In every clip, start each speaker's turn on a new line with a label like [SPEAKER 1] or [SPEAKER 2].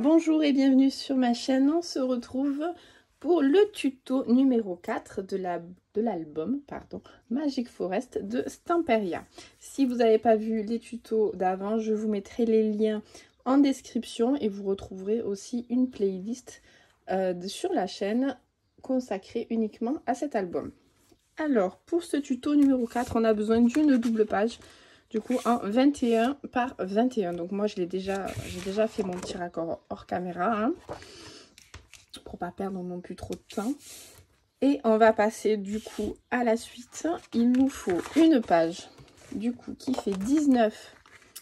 [SPEAKER 1] Bonjour et bienvenue sur ma chaîne. On se retrouve pour le tuto numéro 4 de l'album Magic Forest de Stamperia. Si vous n'avez pas vu les tutos d'avant, je vous mettrai les liens en description et vous retrouverez aussi une playlist sur la chaîne consacrée uniquement à cet album. Alors, pour ce tuto numéro 4, on a besoin d'une double page. Du coup, en 21 par 21. Donc, moi, j'ai déjà fait mon petit raccord hors caméra. Hein, pour pas perdre non plus trop de temps. Et on va passer, du coup, à la suite. Il nous faut une page, du coup, qui fait 19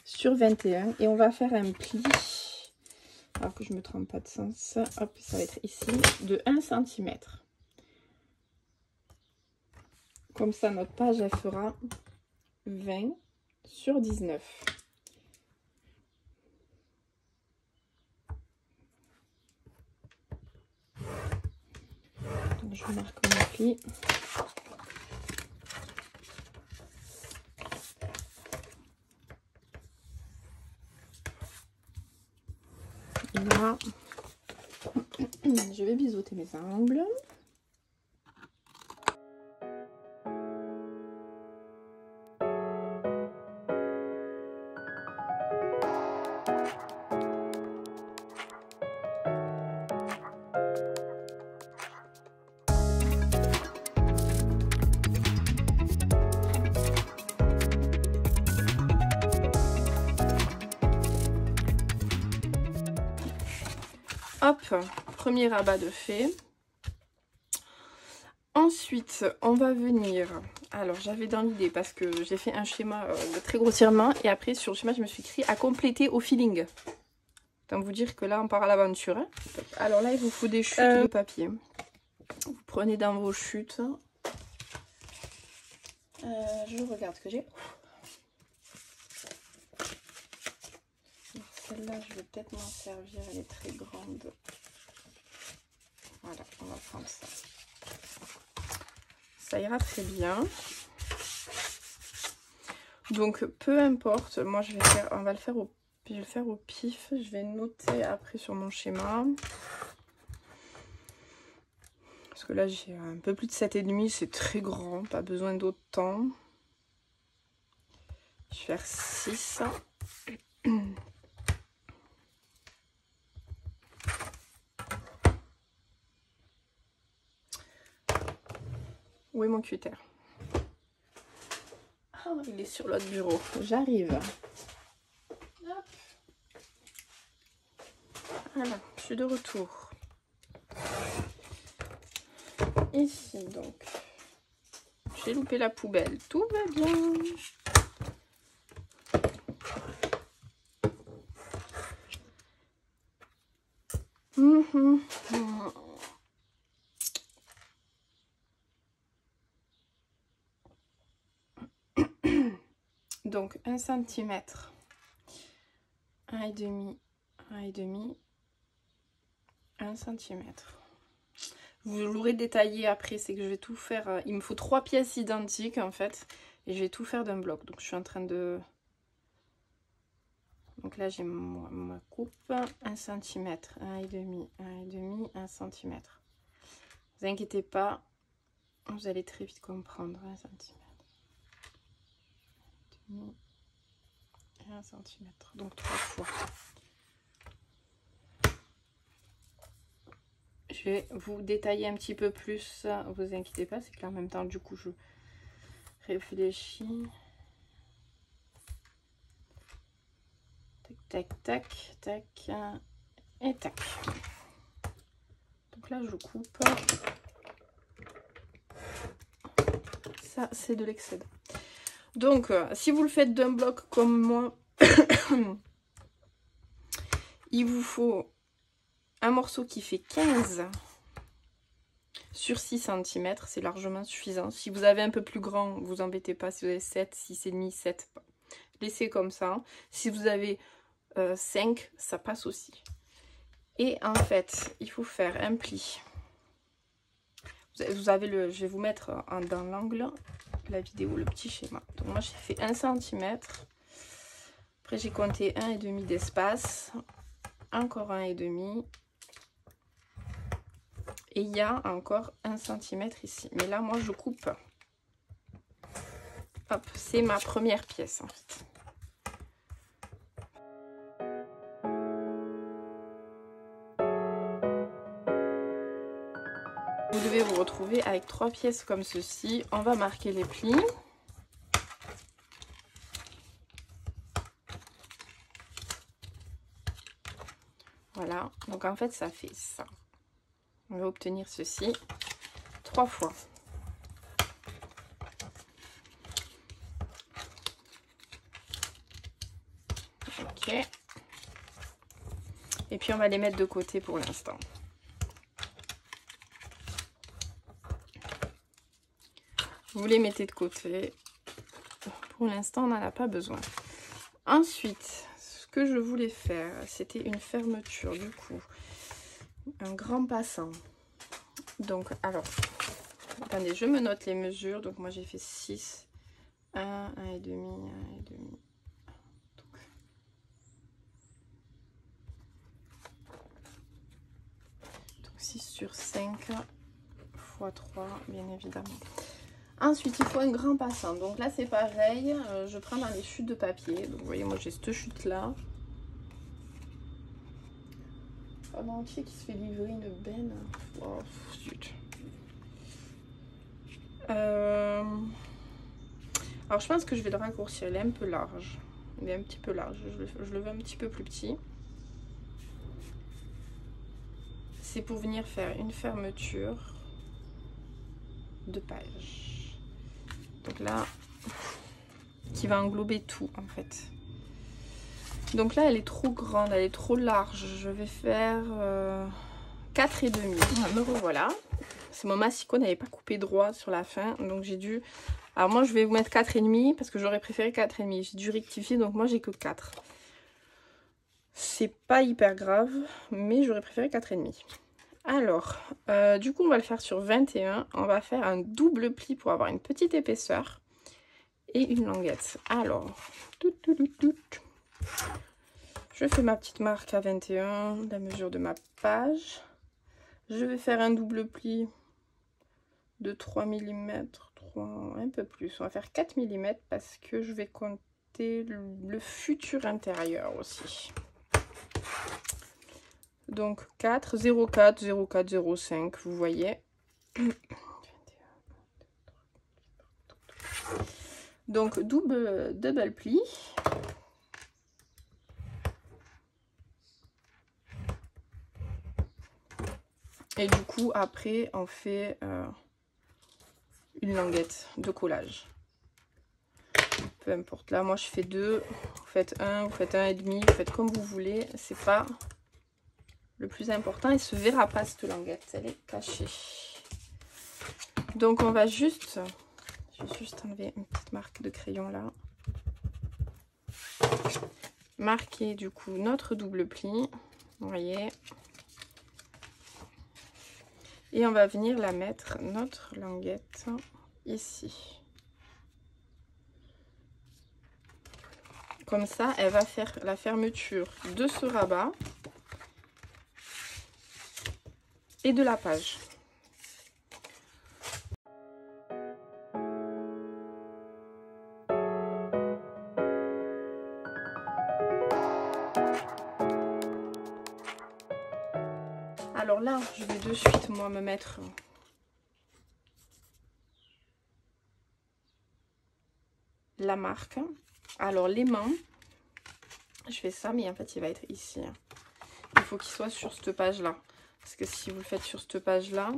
[SPEAKER 1] sur 21. Et on va faire un pli. Alors que je me trompe pas de sens. Hop, ça va être ici, de 1 cm. Comme ça, notre page, elle fera 20 sur 19. Donc je marque mon pli. Là, je vais biseauter mes angles. Hop, premier rabat de fait. Ensuite, on va venir... Alors, j'avais dans l'idée parce que j'ai fait un schéma très grossièrement. Et après, sur le schéma, je me suis écrit à compléter au feeling. Donc, vous dire que là, on part à l'aventure. Hein. Alors là, il vous faut des chutes de papier. Vous prenez dans vos chutes. Je regarde ce que j'ai. Celle-là, je vais peut-être m'en servir. Elle est très grande. Voilà, on va prendre ça. Ça ira très bien. Donc, peu importe. Moi, je vais le faire au pif. Je vais noter après sur mon schéma. Parce que là, j'ai un peu plus de 7,5. C'est très grand. Pas besoin d'autant. Je vais faire 6. Où est mon cutter? Ah, il est sur l'autre bureau. J'arrive. Voilà, je suis de retour. Ici, donc. J'ai loupé la poubelle. Tout va bien. Donc 1 cm, 1,5, 1,5, 1 cm. Vous l'aurez détaillé après, c'est que je vais tout faire. Il me faut 3 pièces identiques en fait, et je vais tout faire d'un bloc. Donc je suis en train de. Donc là j'ai ma coupe, 1 cm, 1,5, 1,5, 1 cm. Ne vous inquiétez pas, vous allez très vite comprendre. 1 cm. 1 cm, donc 3 fois. Je vais vous détailler un petit peu plus, vous inquiétez pas, c'est que là en même temps du coup je réfléchis. Tac, tac, tac, tac, et tac. Donc là je coupe. Ça c'est de l'excédent. Donc, si vous le faites d'un bloc comme moi, il vous faut un morceau qui fait 15 sur 6 cm. C'est largement suffisant. Si vous avez un peu plus grand, vous embêtez pas. Si vous avez 7, 6,5, 7, laissez comme ça. Si vous avez 5, ça passe aussi. Et en fait, il faut faire un pli. Vous avez je vais vous mettre dans l'angle la vidéo, le petit schéma. Donc moi j'ai fait 1 cm. Après j'ai compté 1,5 d'espace. encore 1,5. Et il y a encore 1 cm ici. Mais là, moi, je coupe. Hop, c'est ma première pièce, en fait. Vous devez vous retrouver avec 3 pièces comme ceci. On va marquer les plis. Voilà, donc en fait, ça fait ça. On va obtenir ceci 3 fois. Ok. Et puis on va les mettre de côté pour l'instant. Vous les mettez de côté. Pour l'instant, on n'en a pas besoin. Ensuite, ce que je voulais faire, c'était une fermeture du coup. Un grand passant. Donc, alors, attendez, je me note les mesures. Donc, moi, j'ai fait 6. 1, 1,5, 1,5. Donc, 6 sur 5 fois 3, bien évidemment. Ensuite, il faut un grand passant. Donc là, c'est pareil. Je prends dans les chutes de papier. Donc, vous voyez, moi, j'ai cette chute-là. Un entier qui se fait livrer une benne. Oh, zut. Alors, je pense que je vais le raccourcir. Il est un peu large. Il est un petit peu large. Je le veux un petit peu plus petit. C'est pour venir faire une fermeture de page. Donc là, qui va englober tout en fait. Donc là, elle est trop grande, elle est trop large. Je vais faire 4,5. Me revoilà. C'est mon massicot n'avait pas coupé droit sur la fin, donc j'ai dû... Alors moi, je vais vous mettre 4,5 parce que j'aurais préféré 4,5. J'ai dû rectifier, donc moi, j'ai que 4. C'est pas hyper grave, mais j'aurais préféré 4,5. Alors, du coup, on va le faire sur 21. On va faire un double pli pour avoir une petite épaisseur et une languette. Alors, je fais ma petite marque à 21, la mesure de ma page. Je vais faire un double pli de 3 mm, un peu plus. On va faire 4 mm parce que je vais compter le futur intérieur aussi. Donc 4, 0,4, 0,4, 0,5, vous voyez. Donc double pli. Et du coup, après, on fait une languette de collage. Peu importe. Là, moi, je fais 2. Vous faites 1, vous faites 1,5, vous faites comme vous voulez. C'est pas le plus important. Elle se verra pas, cette languette. Elle est cachée. Donc, on va juste... Je vais juste enlever une petite marque de crayon là. Marquer, du coup, notre double pli. Vous voyez. Et on va venir la mettre, notre languette, ici. Comme ça, elle va faire la fermeture de ce rabat et de la page. Alors là, je vais de suite, moi, me mettre la marque. Alors, les mains, je fais ça, mais en fait, il va être ici. Il faut qu'il soit sur cette page-là. Parce que si vous le faites sur cette page-là,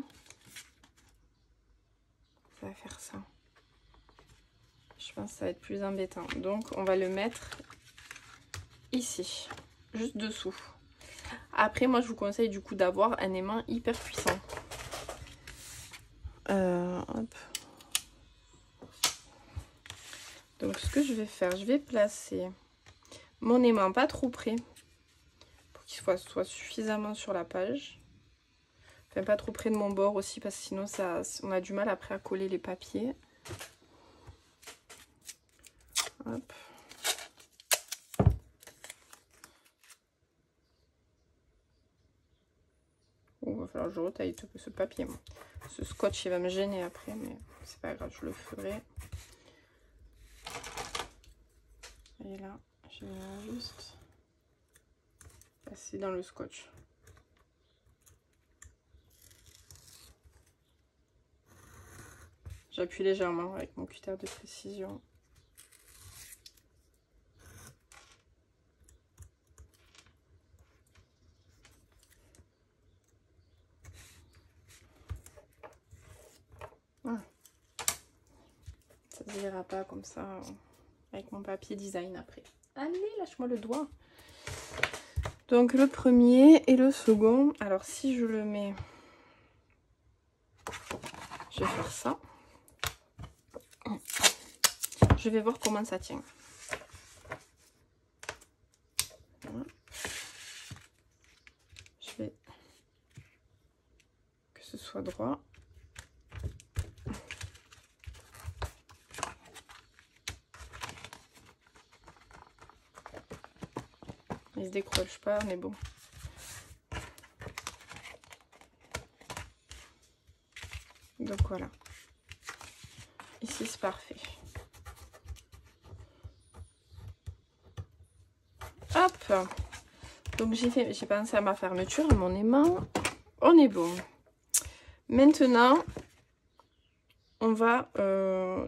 [SPEAKER 1] ça va faire ça. Je pense que ça va être plus embêtant. Donc, on va le mettre ici, juste dessous. Après, moi, je vous conseille du coup d'avoir un aimant hyper puissant. Hop. Donc, ce que je vais faire, je vais placer mon aimant pas trop près pour qu'il soit suffisamment sur la page. Enfin, pas trop près de mon bord aussi parce que sinon, on a du mal après à coller les papiers. Hop. falloir que je retaille ce papier. Moi. Ce scotch, il va me gêner après, mais c'est pas grave, je le ferai. Et là, je vais juste passer dans le scotch. J'appuie légèrement avec mon cutter de précision. Voilà. Ça ne se verra pas comme ça avec mon papier design après. Allez, lâche-moi le doigt. Donc le premier et le second. Alors si je le mets, je vais faire ça. Je vais voir comment ça tient. Voilà. Je vais que ce soit droit. Il se décroche pas, mais bon. Donc voilà. Ici c'est parfait. Hop. Donc j'ai pensé à ma fermeture, à mon aimant. On est bon. Maintenant, on va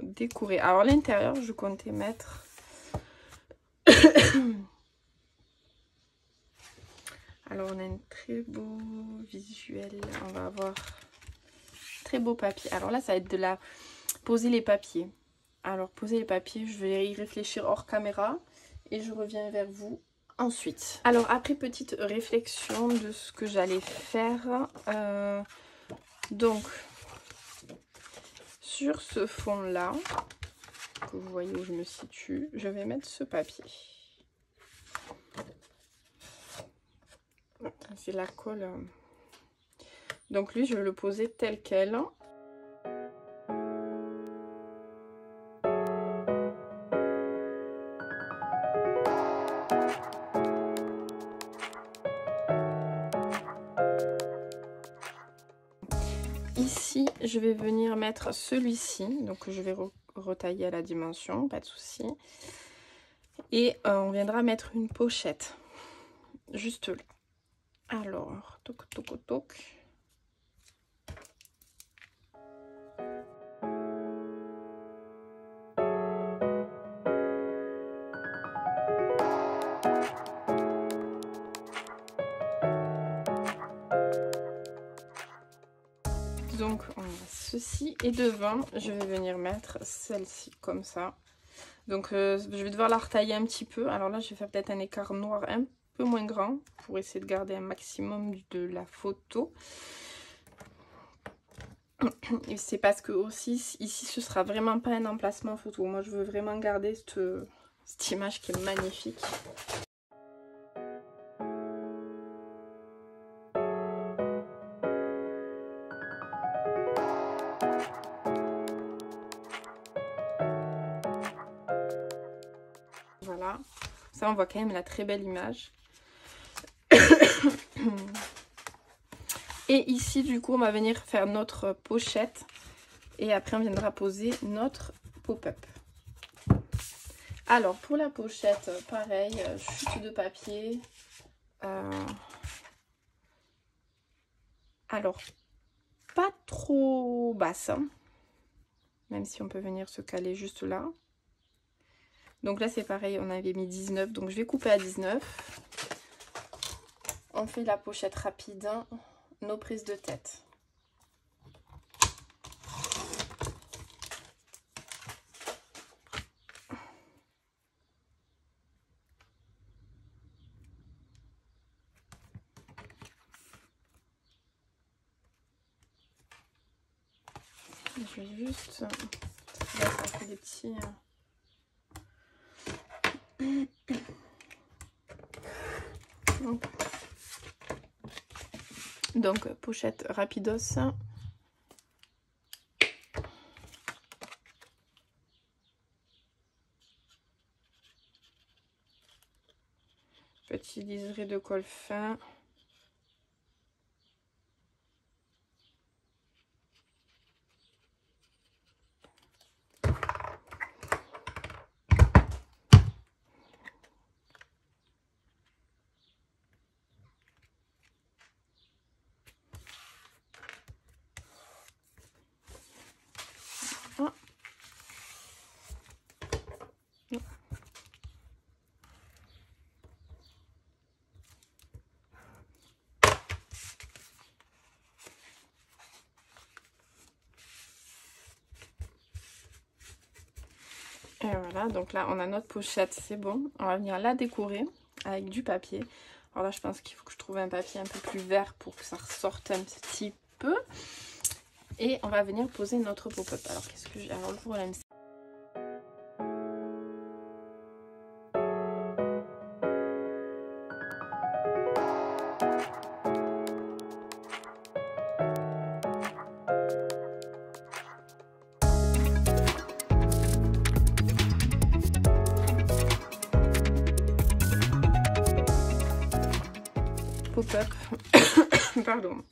[SPEAKER 1] décorer. Alors l'intérieur, je comptais mettre... Alors on a un très beau visuel. On va avoir très beau papier. Alors là, ça va être de la... Poser les papiers. Alors poser les papiers, je vais y réfléchir hors caméra. Et je reviens vers vous ensuite. Alors après, petite réflexion de ce que j'allais faire. Donc, sur ce fond-là, que vous voyez où je me situe, je vais mettre ce papier. C'est la colle. Donc lui, je vais le poser tel quel. Ici, je vais venir mettre celui-ci. Donc je vais retailler à la dimension, pas de souci. Et on viendra mettre une pochette. Juste là. Alors, toc toc toc. Donc on a ceci et devant je vais venir mettre celle-ci comme ça. Donc je vais devoir la retailler un petit peu. Alors là je vais faire peut-être un écart noir un peu moins grand pour essayer de garder un maximum de la photo. Et c'est parce que aussi ici ce sera vraiment pas un emplacement photo. Moi je veux vraiment garder cette image qui est magnifique. Voilà, ça on voit quand même la très belle image. Et ici du coup on va venir faire notre pochette et après on viendra poser notre pop-up. Alors pour la pochette, pareil, chute de papier. Alors pas trop basse, hein, même si on peut venir se caler juste là. Donc là c'est pareil, on avait mis 19, donc je vais couper à 19. On fait la pochette rapide, hein, nos prises de tête. Je vais juste... Là, ça fait des petits... Donc, pochette rapidos. Petit liseré de colle fin. voilà, donc là on a notre pochette, c'est bon. On va venir la décorer avec du papier. Alors là je pense qu'il faut que je trouve un papier un peu plus vert pour que ça ressorte un petit peu. Et on va venir poser notre pop-up. Alors qu'est-ce que j'ai? Alors le problème c'est... Pop-up. Pardon.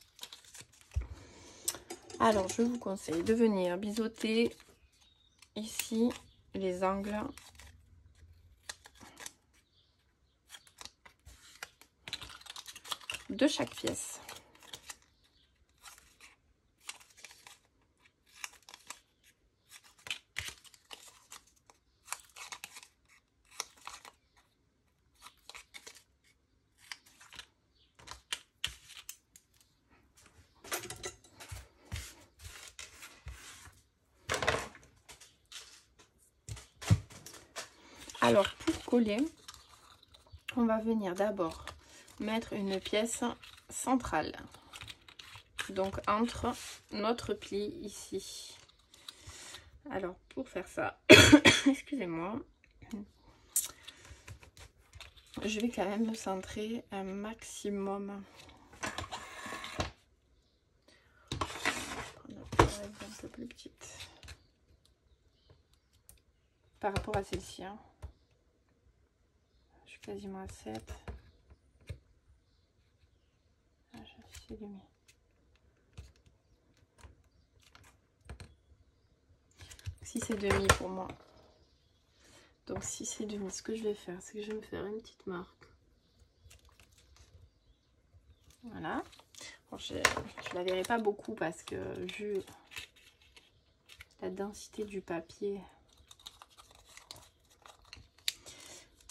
[SPEAKER 1] Alors, je vous conseille de venir biseauter ici les angles de chaque pièce. Alors, pour coller, on va venir d'abord mettre une pièce centrale. Donc, entre notre pli ici. Alors, pour faire ça, excusez-moi, je vais quand même me centrer un maximum. On va prendre un peu plus petite. Par rapport à celle-ci, hein. Je suis quasiment à 7. Ah, j'ai 6,5. 6,5 pour moi. Donc 6,5. Ce que je vais faire, c'est que je vais me faire une petite marque. Voilà. Bon, je ne la verrai pas beaucoup parce que vu la densité du papier.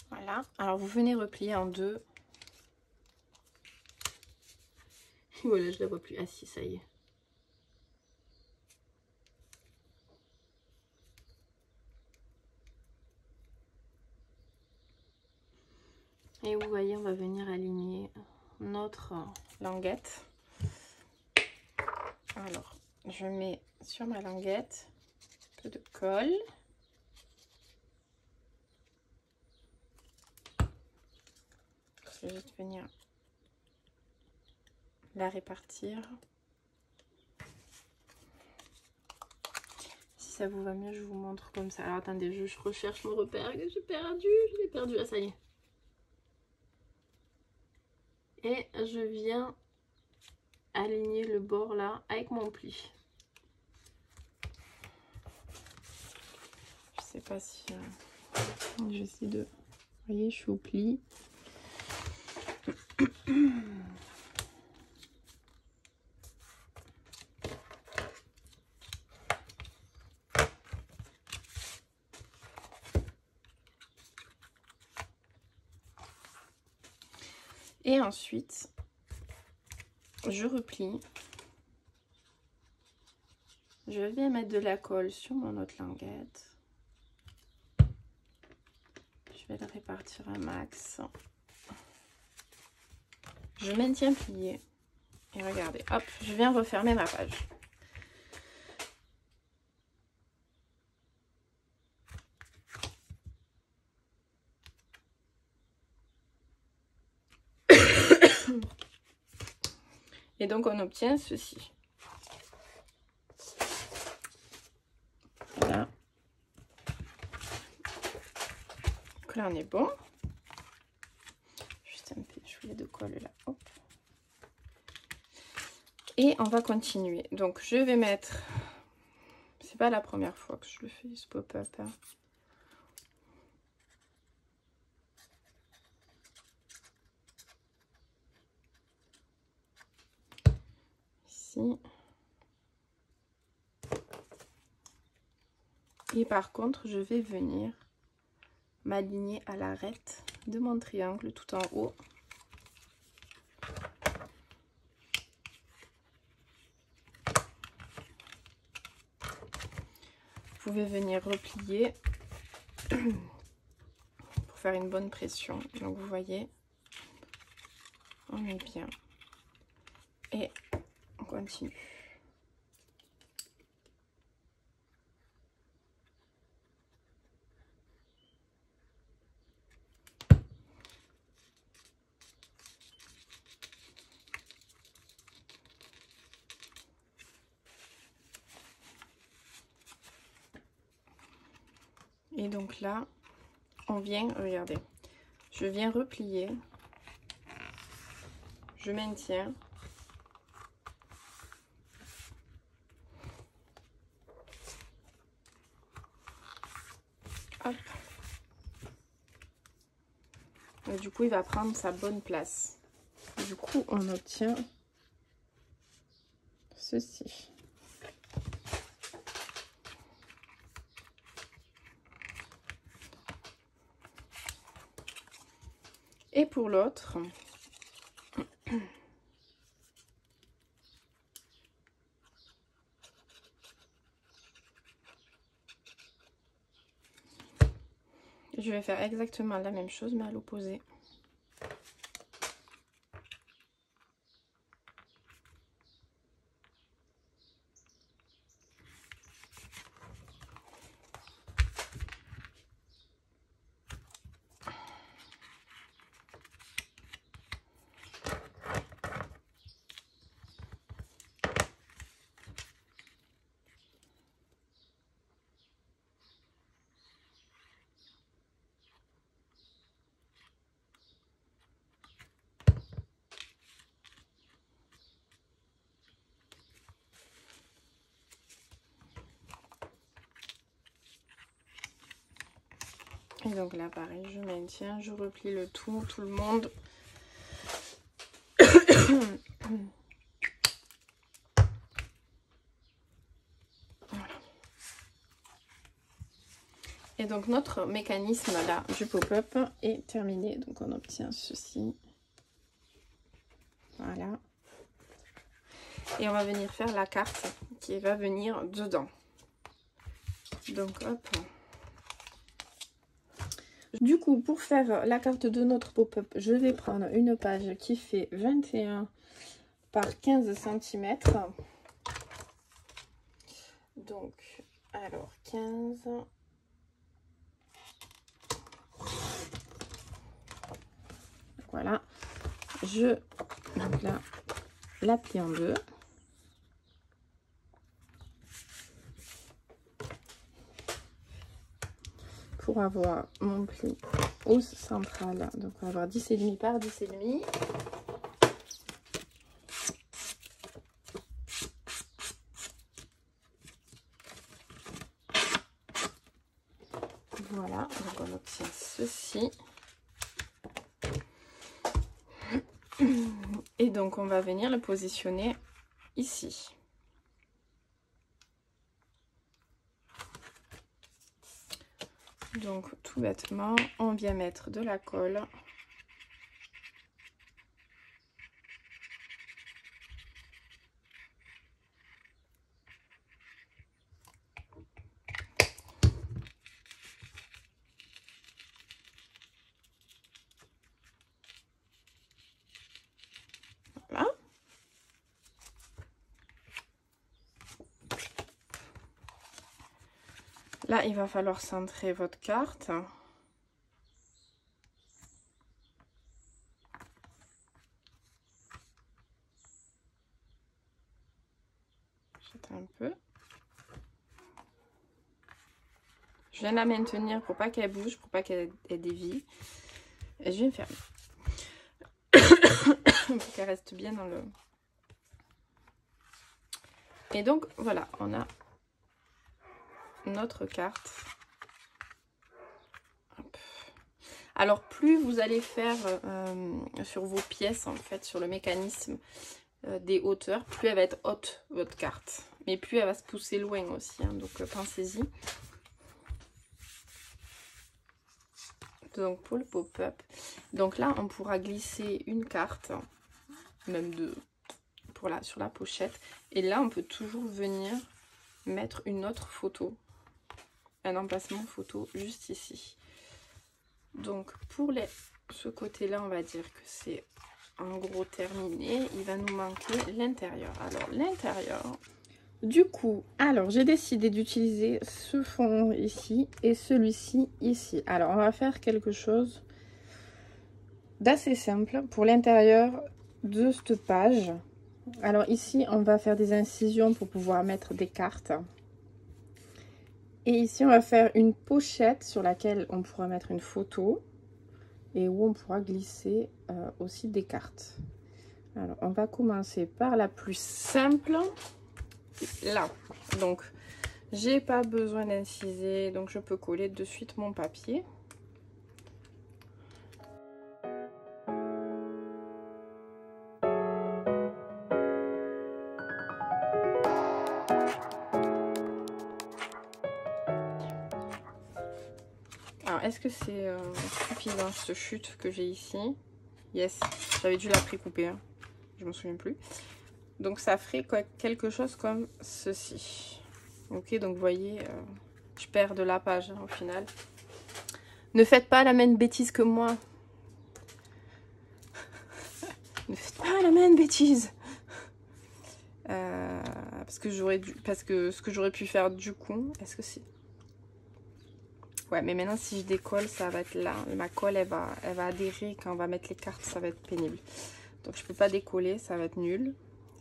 [SPEAKER 1] Voilà. Alors vous venez replier en deux. Voilà, je la vois plus. Ah si, ça y est. Et vous voyez, on va venir aligner notre languette. Alors, je mets sur ma languette un peu de colle. Je vais juste venir la répartir. Si ça vous va mieux, je vous montre comme ça. Alors attendez, je recherche mon repère que j'ai perdu. Je l'ai perdu, ah ça y est. Et je viens aligner le bord là avec mon pli. Je sais pas si... j'essaie de... Vous voyez, je suis au pli. Et ensuite, je replie. Je vais mettre de la colle sur mon autre languette. Je vais le répartir un max. Je maintiens plié. Et regardez, hop, je viens refermer ma page. Et donc on obtient ceci. Voilà. Donc là on est bon. Juste un petit chouïa de colle là. Hop. Et on va continuer. Donc je vais mettre... C'est pas la première fois que je le fais ce pop-up. Hein. Ici. Et par contre, je vais venir m'aligner à l'arête de mon triangle tout en haut. Vous pouvez venir replier pour faire une bonne pression. Donc vous voyez, on met bien et on continue. Et donc là, on vient, regardez, je viens replier, je maintiens. Hop. Et du coup, il va prendre sa bonne place. Du coup, on obtient ceci. Et pour l'autre, je vais faire exactement la même chose, mais à l'opposé. Et donc là, pareil, je maintiens, je replie le tout le monde. Voilà. Et donc notre mécanisme là du pop-up est terminé. Donc on obtient ceci. Voilà. Et on va venir faire la carte qui va venir dedans. Donc hop. Du coup, pour faire la carte de notre pop-up, je vais prendre une page qui fait 21 par 15 cm. Donc, alors 15. Voilà. Je, donc là, la plie en deux. Pour avoir mon pli hausse centrale, donc on va avoir 10,5 par 10,5. Voilà, donc on obtient ceci. Et donc on va venir le positionner ici. Donc tout bêtement, on vient mettre de la colle. Voilà. Là, il va falloir centrer votre carte. Un peu. Je viens la maintenir pour pas qu'elle bouge, pour pas qu'elle dévie. Et je viens fermer. Pour qu'elle reste bien dans le... Et donc, voilà, on a notre carte. Hop. Alors, plus vous allez faire sur vos pièces, en fait, sur le mécanisme des hauteurs, plus elle va être haute, votre carte. Mais plus elle va se pousser loin aussi, hein, donc pensez-y. Donc pour le pop-up, donc là on pourra glisser une carte, même deux, sur la pochette. Et là on peut toujours venir mettre une autre photo un emplacement photo juste ici. Donc pour ce côté-là, on va dire que c'est en gros terminé. Il va nous manquer l'intérieur. Alors l'intérieur, du coup, alors j'ai décidé d'utiliser ce fond ici et celui-ci ici. Alors on va faire quelque chose d'assez simple pour l'intérieur de cette page. Alors ici, on va faire des incisions pour pouvoir mettre des cartes. Et ici, on va faire une pochette sur laquelle on pourra mettre une photo et où on pourra glisser aussi des cartes. Alors, on va commencer par la plus simple, là. Donc, j'ai pas besoin d'inciser, donc je peux coller de suite mon papier. Est-ce que c'est suffisant cette chute que j'ai ici? Yes, j'avais dû la précouper, hein. Je me souviens plus. Donc ça ferait quelque chose comme ceci. Ok, donc vous voyez, je perds de la page hein, au final. Ne faites pas la même bêtise que moi. Ne faites pas la même bêtise. Parce que ce que j'aurais pu faire du coup, est-ce que c'est... Ouais, mais maintenant, si je décolle, ça va être là. Ma colle, elle va adhérer. Quand on va mettre les cartes, ça va être pénible. Donc, je peux pas décoller, ça va être nul.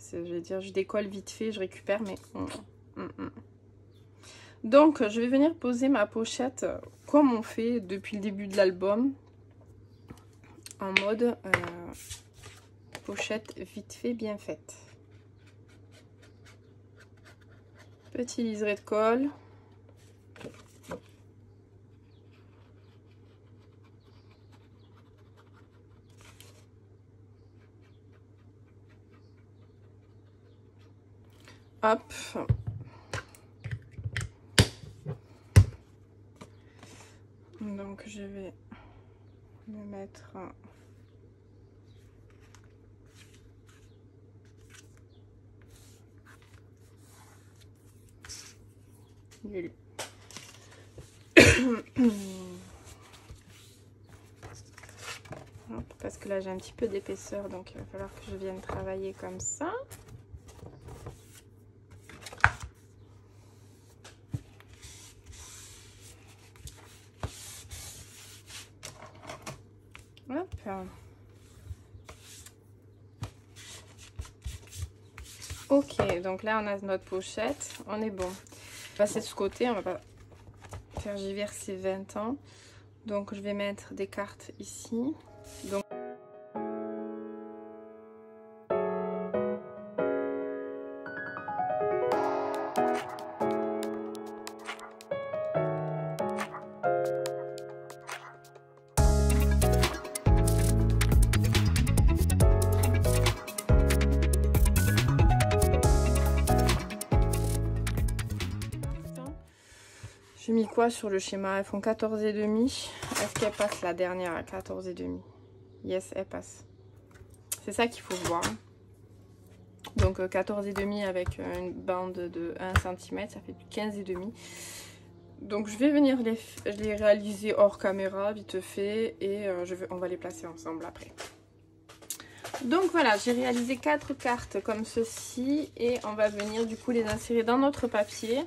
[SPEAKER 1] Je vais dire, je décolle vite fait, je récupère, mais... Donc, je vais venir poser ma pochette comme on fait depuis le début de l'album. En mode pochette vite fait, bien faite. Petit liseré de colle. Hop. Donc je vais me mettre nul. Hop, parce que là j'ai un petit peu d'épaisseur, donc il va falloir que je vienne travailler comme ça. Hop. Ok, donc là on a notre pochette, on est bon. Passer de ce côté, on va pas faire tergiverser 20 ans. Donc je vais mettre des cartes ici. Donc j'ai mis quoi sur le schéma? Elles font 14,5. Est-ce qu'elle passe la dernière à 14,5? Yes, elle passe. C'est ça qu'il faut voir. Donc 14,5 avec une bande de 1 cm, ça fait 15,5. Donc je vais venir les réaliser hors caméra, vite fait, et on va les placer ensemble après. Donc voilà, j'ai réalisé 4 cartes comme ceci, et on va venir du coup les insérer dans notre papier.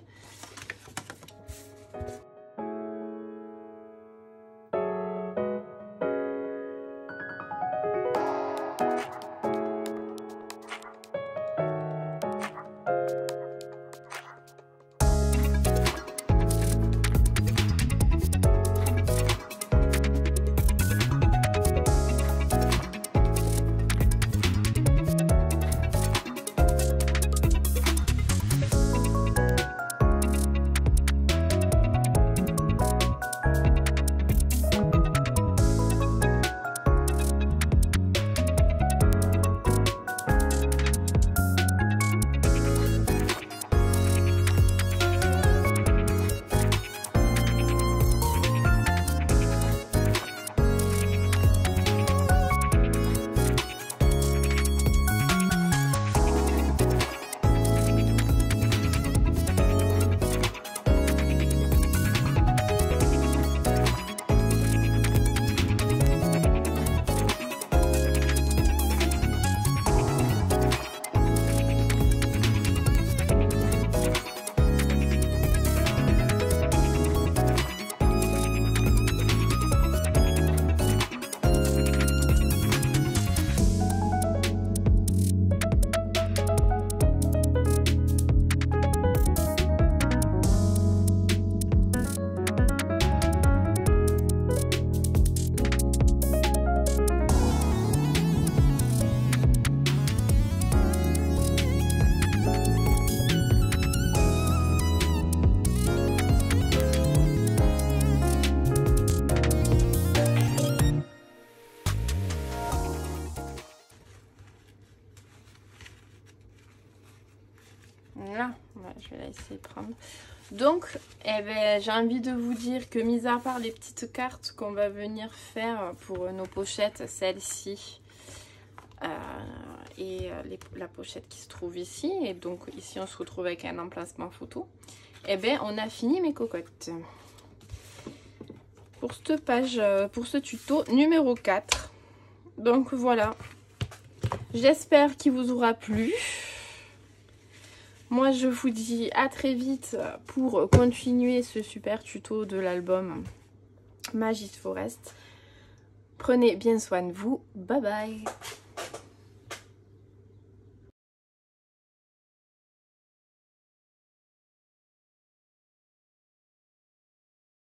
[SPEAKER 1] Ouais, je vais la laisser prendre. Donc, eh ben, j'ai envie de vous dire que, mis à part les petites cartes qu'on va venir faire pour nos pochettes, celle-ci et la pochette qui se trouve ici, et donc ici on se retrouve avec un emplacement photo, eh ben, on a fini mes cocottes. Pour cette page, pour ce tuto numéro 4. Donc voilà, j'espère qu'il vous aura plu. Moi, je vous dis à très vite pour continuer ce super tuto de l'album Magic Forest. Prenez bien soin de vous. Bye bye.